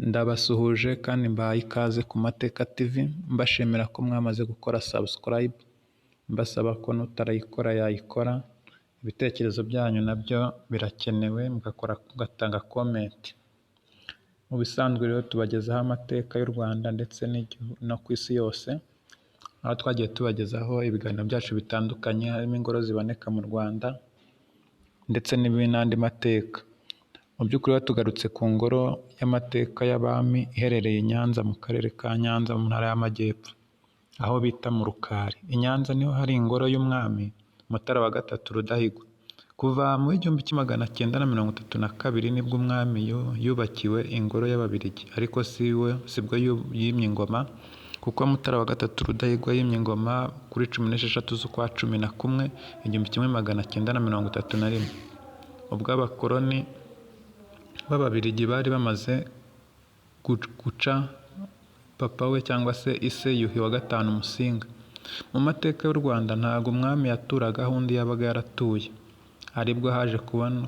Ndabasuhuje kandi mbahaye ikaze ku Mateka TV, mbashimira ko mwamaze gukora subscribe, mbasaba ko n'utarayikora yayikora, ibitekerezo byanyu nabyo birakenewe mugatanga comment. Mu bisanzwe rero tubagezaho amateka y'u Rwanda ndetse no ku isi yose, aho twagiye tubagezaho ibiganiro byacu bitandukanye, harimo ingoro ziboneka mu Rwanda ndetse n'andi mateka. Mu by'ukuri tugarutse ku ngoro y'amateka y'abami iherereye i Nyanza mu karere ka Nyanza mu ntara y'Amajyepfo, aho bita mu Rukari. I Nyanza niho hari ingoro y'umwami Mutara wa gatatu Rudahigwa. Kuva mu 1932 nibwo umwami yubakiwe ingoro y'Ababiligi, ariko sibwo yimye ingoma, kuko Mutara wa gatatu Rudahigwa yimye ingoma kuri 16 z'ukwa 11 1931, ubwo abakoloni b'Ababiligi bari bamaze guca papa we cyangwa se ise Yuhi wa gatanu Musinga. Mu mateka y'u Rwanda ntabwo umwami yaturaga aho undi yabaga yaratuye, aribwo haje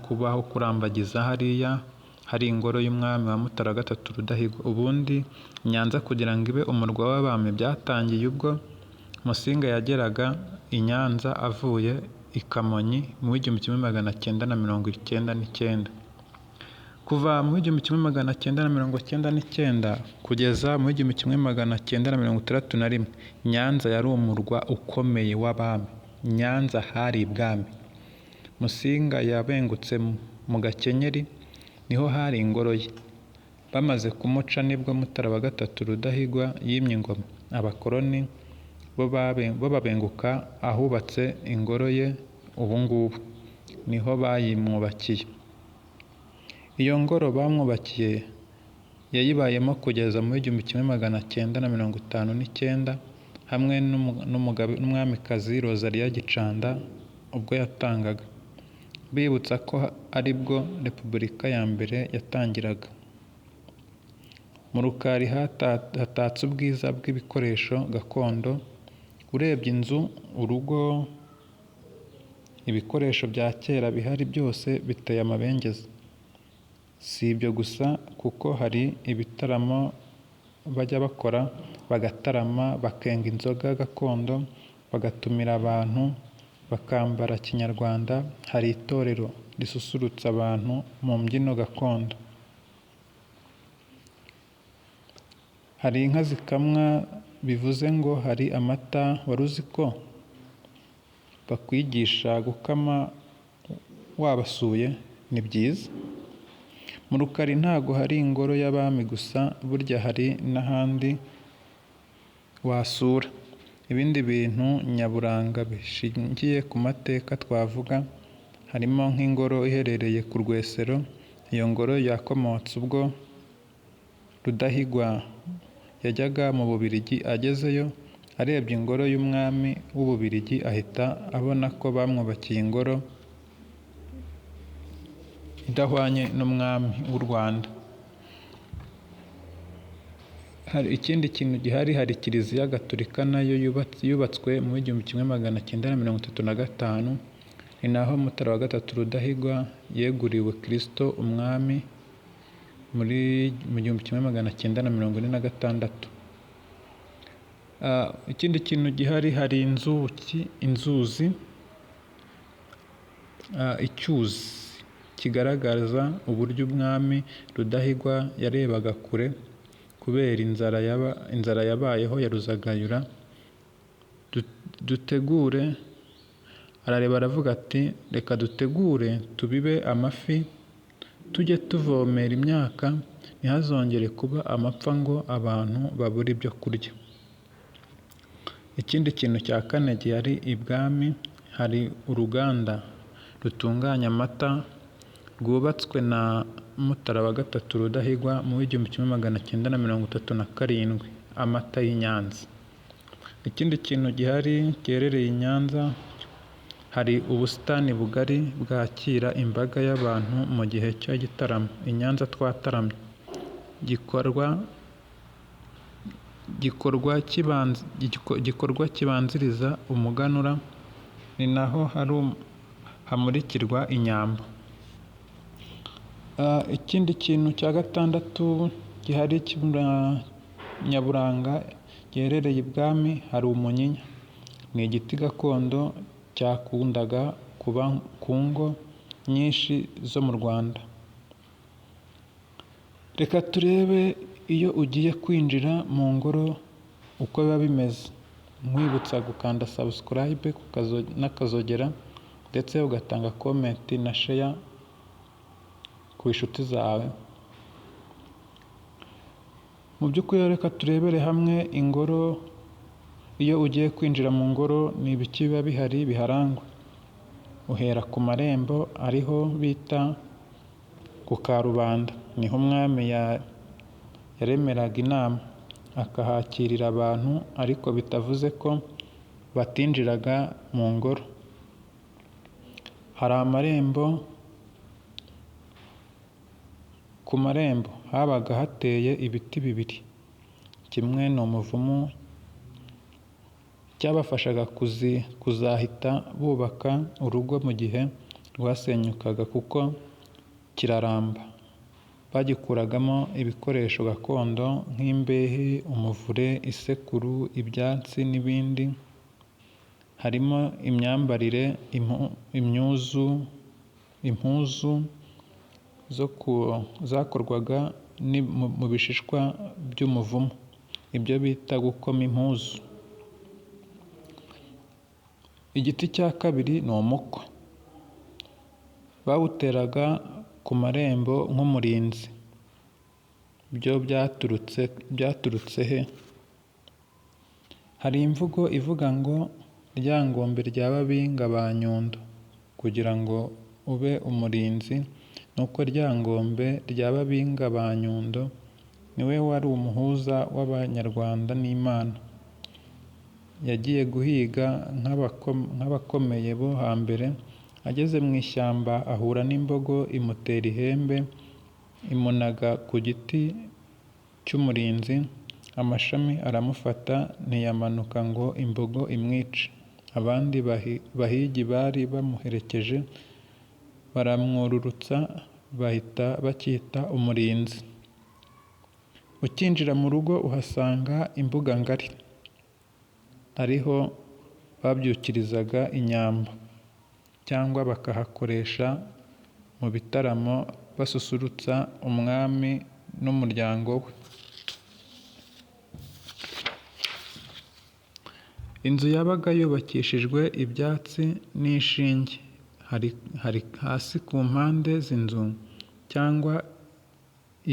kubaho kurambagiza hariya hari ingoro y'umwami wa Mutara wa gatatu Rudahigwa. Ubundi Nyanza kugira ngo ibe umurwa w'abami byatangiye ubwo Musinga yageraga i Nyanza avuye i Kamonyi mu 1999. Kuva mu 1999 kugeza mu 1961, Nyanza yari umurwa ukomeye w'abami. Nyanza hari ibwami. Musinga yabengutse mu Gakenyeri, niho hari ingoro ye. Bamaze kumuca nibwo Mutara wa gatatu Rudahigwa yimye ingoma. Abakoloni bo babenguka ahubatse ingoro ye ubungubu, niho bayimwubakiye. Iyo ngoro bamwubakiye yayibayemo kugeza mu 1959 hamwe n'umwamikazi Rosalie Gicanda ubwo yatangaga, bibutsa ko aribwo Repubulika ya mbere yatangiraga. Mu Rukari hatatse ubwiza bw'ibikoresho gakondo. Urebye inzu, urugo, ibikoresho bya kera bihari byose biteye amabengeza. Si ibyo gusa kuko hari ibitaramo bajya bakora, bagatarama, bakenga inzoga gakondo, bagatumira abantu, bakambara kinyarwanda. Hari itorero risusurutsa abantu mu mbyino gakondo. Hari inka zikamwa, bivuze ngo hari amata. Wari uzi ko bakwigisha gukama wabasuye? Ni byiza. Mu Rukari ntago hari ingoro y'abami gusa, burya hari n'ahandi wasura. Ibindi bintu nyaburanga bishingiye ku mateka twavuga harimo nk'ingoro iherereye ku Rwesero. Iyo ngoro yakomotse ubwo Rudahigwa yajyaga mu Bubiligi. Agezeyo arebye ingoro y'umwami w'Ububiligi ahita abona ko bamwubakiye ingoro idahwanye n'umwami w'u Rwanda. Hari ikindi kintu gihari, hari Kiliziya Gatolika nayo yubatswe mu 1935, ni naho Mutara wa gatatu Rudahigwa yeguriwe Kristo umwami mu 1946. Ikindi kintu gihari, hari inzuzi, icyuzi kigaragaza uburyo umwami Rudahigwa yarebaga kure kubera inzara yabayeho ya Ruzagayura. Dutegure, arareba aravuga ati reka dutegure tubibe amafi, tujye tuvomera imyaka, ntihazongere kuba amapfa ngo abantu babure ibyo kurya. Ikindi kintu cya kane gihari ibwami, hari uruganda rutunganya amata rwubatswe na Mutara wa gatatu Rudahigwa mu 1937, amata y'i Nyanza. Ikindi kintu gihari giherereye i Nyanza, hari ubusitani bugari bwakira imbaga y'abantu mu gihe cy'igitaramo. I Nyanza twataramye. Gikorwa kibanziriza umuganura, ni naho hamurikirwa inyambo. Ikindi kintu cya gatandatu gihari nyaburanga giherereye ibwami hari umunyinya. Ni igiti gakondo cyakundaga kuba ku ngo nyinshi zo mu Rwanda. Reka turebe iyo ugiye kwinjira mu ngoro uko biba bimeze. Nkwibutsa gukanda subscribe n'akazogera ndetse ugatanga comment na share ku inshuti zawe. Mu by'ukuri reka turebere hamwe ingoro. Iyo ugiye kwinjira mu ngoro ni ibiki biba bihari biharangwa. Uhera ku marembo ariho bita ku Karubanda, niho umwami yaremeraga inama akahakirira abantu, ariko bitavuze ko batinjiraga mu ngoro. Hari amarembo, ku marembo habaga hateye ibiti bibiri. Kimwe ni umuvumu, cyabafashaga kuzahita bubaka urugo mu gihe rwasenyukaga kuko kiraramba. Bagikuragamo ibikoresho gakondo nk'imbehe, umuvure, isekuru, ibyatsi n'ibindi. Harimo imyambarire, impuzu zakorwaga mu bishishwa by'umuvumu, ibyo bita gukoma impuzu. Igiti cya kabiri ni umuko, bawuteraga ku marembo nk'umurinzi. Byo byaturutse he? Hari imvugo ivuga ngo Ryangombe rya Babinga ba Nyundo. Kugira ngo ube umurinzi nuko Ryangombe rya Babinga ba Nyundo niwe wari umuhuza w'Abanyarwanda n'Imana. Yagiye guhiga nk'abakomeye bo hambere. Ageze mu ishyamba ahura n'imbogo imutera ihembe, imunaga ku giti cy'umurinzi. Amashami aramufata ntiyamanuka ngo imbogo imwice. Abandi bahigi bari bamuherekeje baramwururutsa, bahita bacyita umurinzi. Ukinjira mu rugo uhasanga imbuga ngari, ariho babyukirizaga inyambo cyangwa bakahakoresha mu bitaramo basusurutsa umwami n'umuryango we. Inzu yabaga yubakishijwe ibyatsi n'ishinge. Hari hasi ku mpande z'inzu cyangwa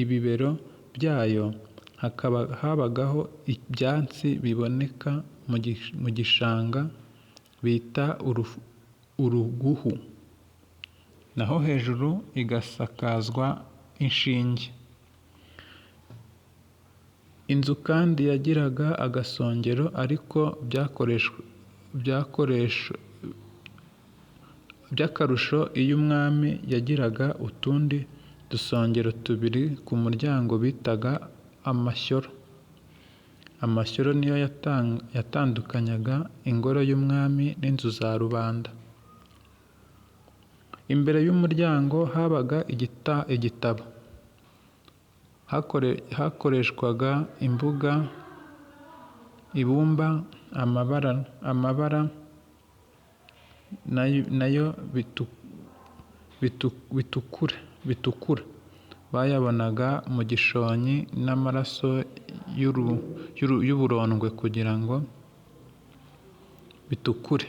ibibero byayo habagaho ibyatsi biboneka mu gishanga bita uruguhu, naho hejuru igasakazwa inshinge. Inzu kandi yagiraga agasongero, ariko by'akarusho iyo umwami yagiraga utundi dusongero tubiri ku muryango bitaga amashyoro. Amashyoro niyo yatandukanyaga ingoro y'umwami n'inzu za rubanda. Imbere y'umuryango habaga igitabo. Hakoreshwaga ibumba, amabara nayo bitukura. Bayabonaga mu gishonyi n'amaraso y'uburondwe kugira ngo bitukure.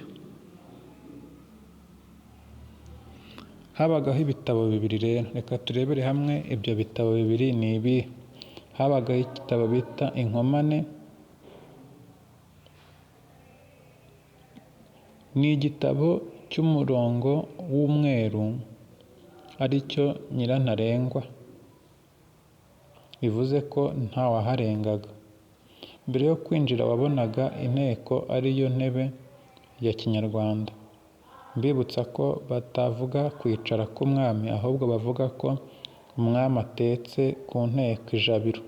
Habagaho ibitabo bibiri rero. Reka turebere hamwe ibyo bitabo bibiri ni ibihe. Habagaho igitabo bita Inkomane. Ni igitabo cy'umurongo w'umweru ari cyo Nyirantarengwa, bivuze ko ntawaharengaga. Mbere yo kwinjira wabonaga inteko ariyo ntebe ya Kinyarwanda. Mbibutsa ko batavuga kwicara k'umwami, ahubwo bavuga ko umwami atetse ku nteko ijabiro.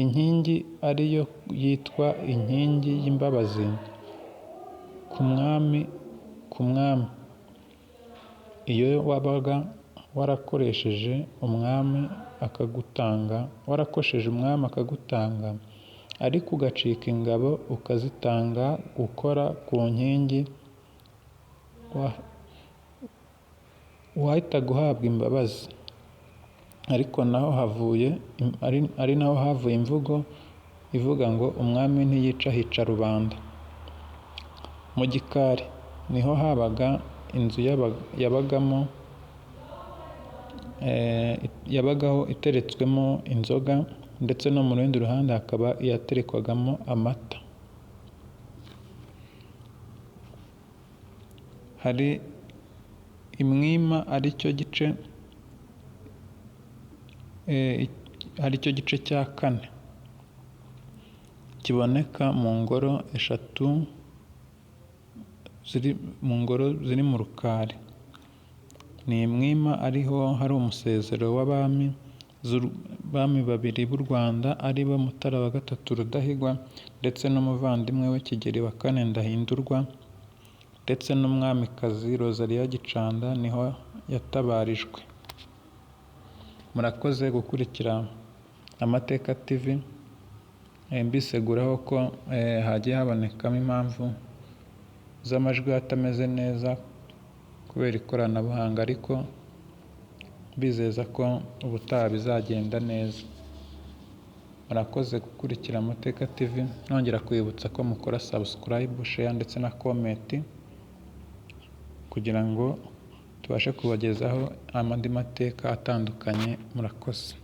Inkingi ariyo yitwa inkingi y'imbabazi ku mwami. Iyo wabaga warakoresheje umwami akagutanga, warakosheje umwami akagutanga, ariko ugacika ingabo ukazitanga gukora ku nkingi, wahitaga uhabwa imbabazi. Ariko naho ari naho havuye imvugo ivuga ngo umwami ntiyica hica rubanda. Mu gikari niho habaga inzu yabagaho iteretswemo inzoga, ndetse no mu rundi ruhande hakaba iyaterekwagamo amata. Hari imwima aricyo gice cya kane kiboneka mu ngoro eshatu ziri mu Rukari. Ni imwima ariho hari umusezero w'abami babiri b'u Rwanda ari bo Mutara wa gatatu Rudahigwa, ndetse n'umuvandimwe we Kigeli wa kane Ndahindurwa, ndetse n'umwamikazi Rozaliya Gicanda niho yatabarijwe. Murakoze gukurikira Amateka TV, mbiseguraho ko hagiye habonekamo impamvu z'amajwi atameze neza kubera ikoranabuhanga, ariko mbizeza ko ubutaha bizagenda neza. Murakoze gukurikira Amateka TV, nongera kwibutsa ko mukora subscribe, share ndetse na comment kugira ngo tubashe kubagezaho andi mateka atandukanye. Murakoze.